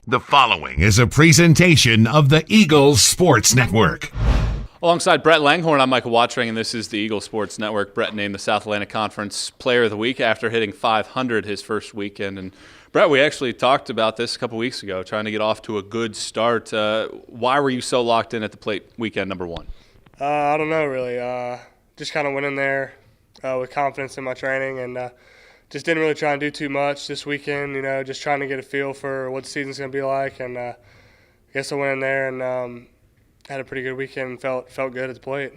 The following is a presentation of the Eagles Sports Network. Alongside Brett Langhorne, I'm Michael Watring, and this is the Eagles Sports Network. Brett named the South Atlantic Conference Player of the Week after hitting 500 his first weekend. And Brett, we actually talked about this a couple weeks ago, trying to get off to a good start. Why were you so locked in at the plate weekend number one? I don't know, really. Just kind of went in there with confidence in my training and just didn't really try and do too much this weekend, just trying to get a feel for what the season's going to be like. And I guess I went in there and had a pretty good weekend and felt good at the plate.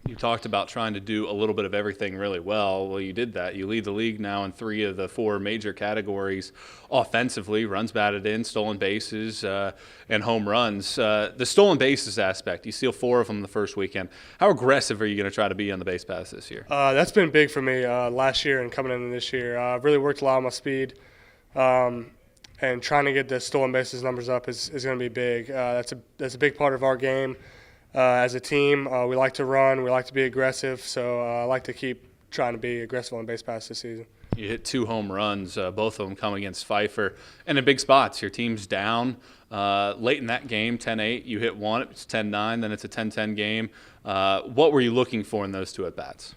You talked about trying to do a little bit of everything really well. Well, you did that. You lead the league now in 3 of the 4 major categories offensively: runs batted in, stolen bases, and home runs. The stolen bases aspect, you steal 4 of them the first weekend. How aggressive are you going to try to be on the base paths this year? That's been big for me last year and coming into this year. I've really worked a lot on my speed, and trying to get the stolen bases numbers up is going to be big. That's a big part of our game. As a team, we like to run, we like to be aggressive, so I like to keep trying to be aggressive on base paths this season. You hit 2 home runs, both of them come against Pfeiffer, and in big spots. Your team's down late in that game, 10-8. You hit 1, it's 10-9, then it's a 10-10 game. What were you looking for in those 2 at-bats?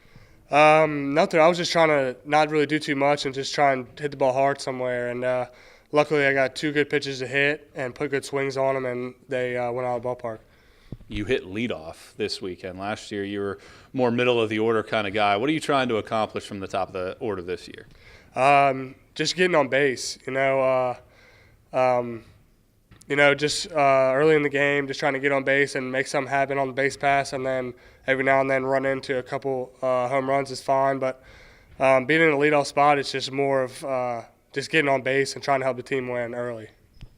Nothing. I was just trying to not really do too much and just try and hit the ball hard somewhere. And luckily I got 2 good pitches to hit and put good swings on them, and they went out of the ballpark. You hit leadoff this weekend. Last year you were more middle of the order kind of guy. What are you trying to accomplish from the top of the order this year? Just getting on base. Just early in the game, just trying to get on base and make something happen on the base pass, and then every now and then run into a couple home runs is fine. But being in a leadoff spot, it's just more of just getting on base and trying to help the team win early.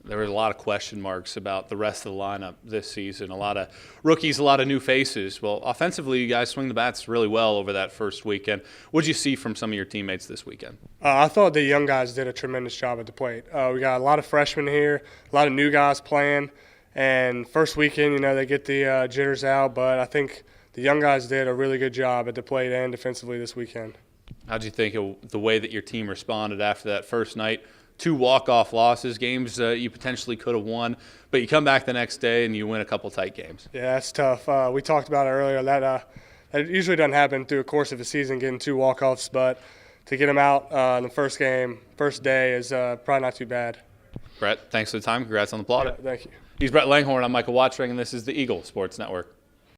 There were a lot of question marks about the rest of the lineup this season. A lot of rookies, a lot of new faces. Well, offensively, you guys swing the bats really well over that first weekend. What did you see from some of your teammates this weekend? I thought the young guys did a tremendous job at the plate. We got a lot of freshmen here, a lot of new guys playing. And first weekend, they get the jitters out. But I think the young guys did a really good job at the plate and defensively this weekend. How'd you think of the way that your team responded after that first night? 2 walk-off losses, games you potentially could have won, but you come back the next day and you win a couple tight games. Yeah, that's tough. We talked about it earlier. That usually doesn't happen through the course of a season, getting 2 walk-offs, but to get them out in the first game, first day, is probably not too bad. Brett, thanks for the time. Congrats on the plaudit. Yeah, thank you. He's Brett Langhorne. I'm Michael Watring, and this is the Eagle Sports Network.